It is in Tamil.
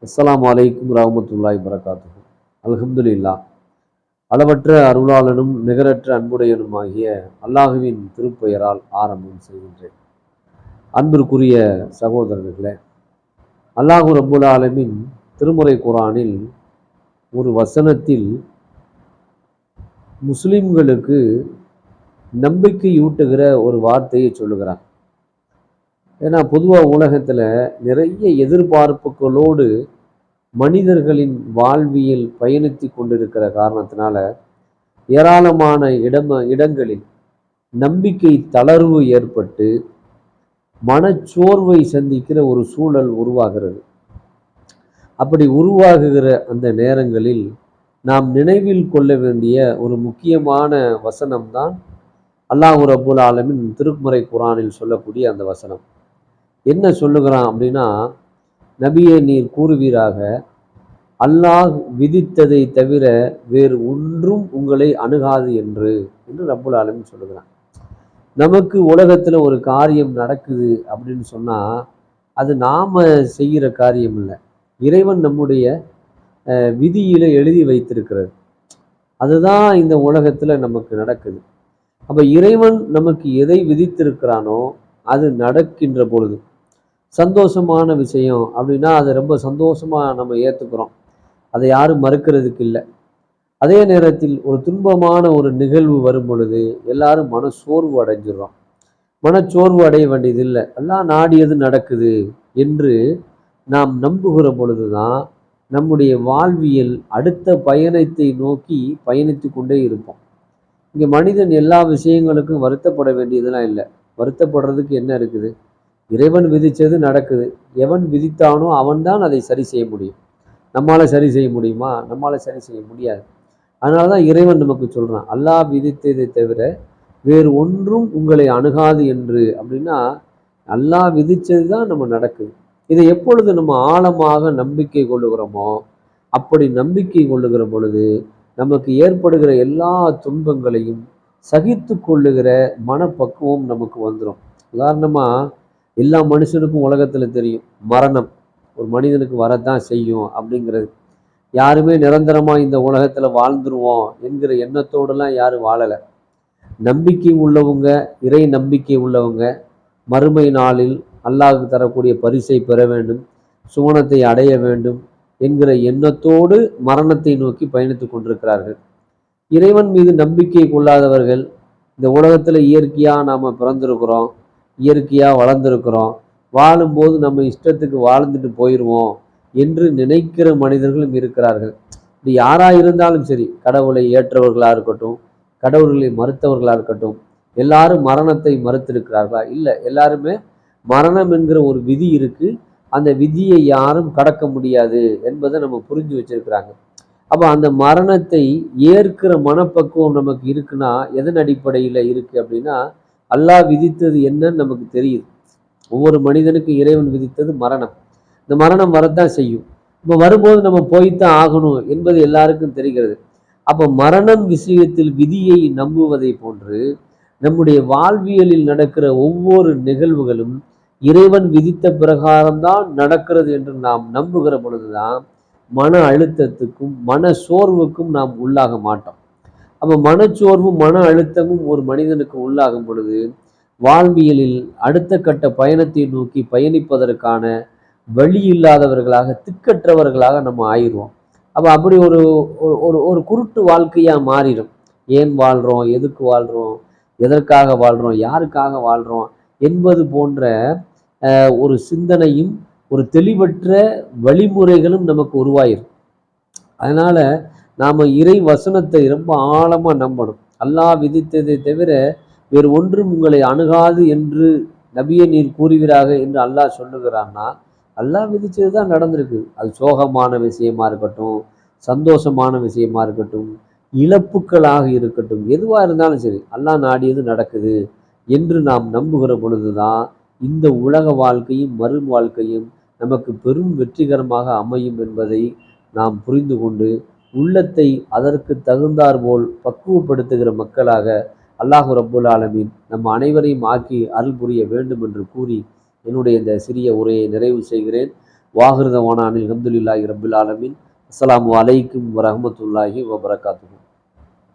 அஸ்ஸலாமு அலைக்கும் வரஹ்மத்துல்லாஹி வபரகாத்துஹு. அல்ஹம்துலில்லாஹ். அளவற்ற அருளாளனும் நிகரற்ற அன்புடையனுமாகிய அல்லாஹுவின் திருப்பெயரால் ஆரம்பம் செய்கின்றேன். அன்பிற்குரிய சகோதரர்களே, அல்லாஹு ரப்புல் ஆலமீன் திருமுறை குர்ஆனில் ஒரு வசனத்தில் முஸ்லிம்களுக்கு நம்பிக்கையூட்டுகிற ஒரு வார்த்தையை சொல்லுகிறான். ஏன்னா பொதுவாக உலகத்தில் நிறைய எதிர்பார்ப்புகளோடு மனிதர்களின் வாழ்வியல் பயணித்து கொண்டிருக்கிற காரணத்தினால ஏராளமான இடங்களில் நம்பிக்கை தளர்வு ஏற்பட்டு மனச்சோர்வை சந்திக்கிற ஒரு சூழல் உருவாகிறது. அப்படி உருவாகுகிற அந்த நேரங்களில் நாம் நினைவில் கொள்ள வேண்டிய ஒரு முக்கியமான வசனம்தான் அல்லாஹ் ரப்புல் ஆலமீன் திருமுறை குர்ஆனில் சொல்லக்கூடிய அந்த வசனம். என்ன சொல்லுகிறான் அப்படின்னா, நபியே நீர் கூறுவீராக, அல்லாஹ் விதித்ததை தவிர வேறு ஒன்றும் உங்களை அணுகாது என்று ரப்புல் ஆலமீன் சொல்லுகிறான். நமக்கு உலகத்துல ஒரு காரியம் நடக்குது அப்படின்னு சொன்னா அது நாம செய்கிற காரியம் இல்லை, இறைவன் நம்முடைய விதியில எழுதி வைத்திருக்கிறது. அதுதான் இந்த உலகத்துல நமக்கு நடக்குது. அப்ப இறைவன் நமக்கு எதை விதித்திருக்கிறானோ அது நடக்கின்ற பொழுது சந்தோஷமான விஷயம் அப்படின்னா அதை ரொம்ப சந்தோஷமா நம்ம ஏத்துக்கிறோம், அதை யாரும் மறுக்கிறதுக்கு இல்லை. அதே நேரத்தில் ஒரு துன்பமான ஒரு நிகழ்வு வரும் பொழுது எல்லாரும் மனச்சோர்வு அடைஞ்சிடறோம். மனச்சோர்வு அடைய வேண்டியது இல்லை, எல்லாம் நாடியது நடக்குது என்று நாம் நம்புகிற பொழுதுதான் நம்முடைய வாழ்வியல் அடுத்த பயணத்தை நோக்கி பயணித்து கொண்டே இருப்போம். இங்கே மனிதன் எல்லா விஷயங்களுக்கும் வருத்தப்பட வேண்டியதெல்லாம் இல்லை. வருத்தப்படுறதுக்கு என்ன இருக்குது? இறைவன் விதித்தது நடக்குது, எவன் விதித்தானோ அவன்தான் அதை சரி செய்ய முடியும். நம்மளால் சரி செய்ய முடியுமா? நம்மளால் சரி செய்ய முடியாது. அதனால தான் இறைவன் நமக்கு சொல்கிறான், அல்லாஹ் விதித்ததை தவிர வேறு ஒன்றும் உங்களை அணுகாது என்று. அப்படின்னா அல்லாஹ் விதித்தது தான் நம்ம நடக்குது. இதை எப்பொழுது நம்ம ஆழமாக நம்பிக்கை கொள்ளுகிறோமோ அப்படி நம்பிக்கை கொள்ளுகிற பொழுது நமக்கு ஏற்படுகிற எல்லா துன்பங்களையும் சகித்து கொள்ளுகிற மனப்பக்குவம் நமக்கு வந்துடும். உதாரணமாக எல்லா மனுஷனுக்கும் உலகத்தில் தெரியும், மரணம் ஒரு மனிதனுக்கு வரத்தான் செய்யும் அப்படிங்கிறது. யாருமே நிரந்தரமாக இந்த உலகத்தில் வாழ்ந்துருவோம் என்கிற எண்ணத்தோடெல்லாம் யாரும் வாழலை. நம்பிக்கை உள்ளவங்க, இறை நம்பிக்கை உள்ளவங்க மறுமை நாளில் அல்லாஹ்வுக்கு தரக்கூடிய பரிசை பெற வேண்டும், சுவனத்தை அடைய வேண்டும் என்கிற எண்ணத்தோடு மரணத்தை நோக்கி பயணித்து கொண்டிருக்கிறார்கள். இறைவன் மீது நம்பிக்கை கொள்ளாதவர்கள், இந்த உலகத்தில் இயற்கையாக நாம் பிறந்திருக்கிறோம், இயற்கையாக வளர்ந்துருக்கிறோம், வாழும்போது நம்ம இஷ்டத்துக்கு வாழ்ந்துட்டு போயிடுவோம் என்று நினைக்கிற மனிதர்களும் இருக்கிறார்கள். இது யாராக இருந்தாலும் சரி, கடவுளை ஏற்றவர்களாக இருக்கட்டும், கடவுள்களை மறுத்தவர்களாக இருக்கட்டும், எல்லாரும் மரணத்தை மறுத்திருக்கிறார்களா? இல்லை, எல்லாருமே மரணம் என்கிற ஒரு விதி இருக்கு, அந்த விதியை யாரும் கடக்க முடியாது என்பதை நம்ம புரிஞ்சு வச்சிருக்கிறாங்க. அப்போ அந்த மரணத்தை ஏற்கிற மனப்பக்குவம் நமக்கு இருக்குன்னா எதன் அடிப்படையில் இருக்கு அப்படின்னா, அல்லாஹ் விதித்தது என்னன்னு நமக்கு தெரியுது. ஒவ்வொரு மனிதனுக்கும் இறைவன் விதித்தது மரணம். இந்த மரணம் வரத்தான் செய்யும். இப்போ வரும்போது நம்ம போய்த்தான் ஆகணும் என்பது எல்லாருக்கும் தெரிகிறது. அப்போ மரணம் விஷயத்தில் விதியை நம்புவதை போன்று நம்முடைய வாழ்வியலில் நடக்கிற ஒவ்வொரு நிகழ்வுகளும் இறைவன் விதித்த பிரகாரம்தான் நடக்கிறது என்று நாம் நம்புகிற பொழுதுதான் மன அழுத்தத்துக்கும் மன சோர்வுக்கும் நாம் உள்ளாக மாட்டோம். அப்போ மனச்சோர்வும் மன அழுத்தமும் ஒரு மனிதனுக்கு உள்ளாகும் பொழுது வாழ்வியலில் அடுத்த கட்ட பயணத்தை நோக்கி பயணிப்பதற்கான வழி இல்லாதவர்களாக, திக்கற்றவர்களாக நம்ம ஆயிடுவோம். அப்போ அப்படி ஒரு ஒரு ஒரு குருட்டு வாழ்க்கையாக மாறிடும். ஏன் வாழ்கிறோம், எதுக்கு வாழ்கிறோம், எதற்காக வாழ்கிறோம், யாருக்காக வாழ்கிறோம் என்பது போன்ற ஒரு சிந்தனையும் ஒரு தெளிவற்ற வழிமுறைகளும் நமக்கு உருவாயிரும். அதனால் நாம் இறை வசனத்தை ரொம்ப ஆழமாக நம்பணும். அல்லாஹ் விதித்ததை தவிர வேறு ஒன்றும் உங்களை அணுகாது என்று நபியே நீர் கூறுவீராக என்று அல்லாஹ் சொல்லுகிறான்னா, அல்லாஹ் விதித்தது தான் நடந்திருக்கு. அது சோகமான விஷயமா இருக்கட்டும், சந்தோஷமான விஷயமா இருக்கட்டும், இழப்புக்களாக இருக்கட்டும், எதுவாக இருந்தாலும் சரி அல்லாஹ் நாடியது நடக்குது என்று நாம் நம்புகிற பொழுதுதான் இந்த உலக வாழ்க்கையும் மறு வாழ்க்கையும் நமக்கு பெரும் வெற்றிகரமாக அமையும் என்பதை நாம் புரிந்து கொண்டு உள்ளத்தை அதற்கு தகுந்தாற்போல் பக்குவப்படுத்துகிற மக்களாக அல்லாஹ் ரப்புல் ஆலமீன் நம் அனைவரையும் ஆக்கி அருள் புரிய வேண்டும் என்று கூறி என்னுடைய இந்த சிறிய உரையை நிறைவு செய்கிறேன். வாஹிருதவானானில் அல்ஹம்துலில்லாஹி ரப்பில் ஆலமீன். அஸ்ஸலாமு அலைக்கும் வரஹ்மத்துல்லாஹி வபரகாத்துஹு.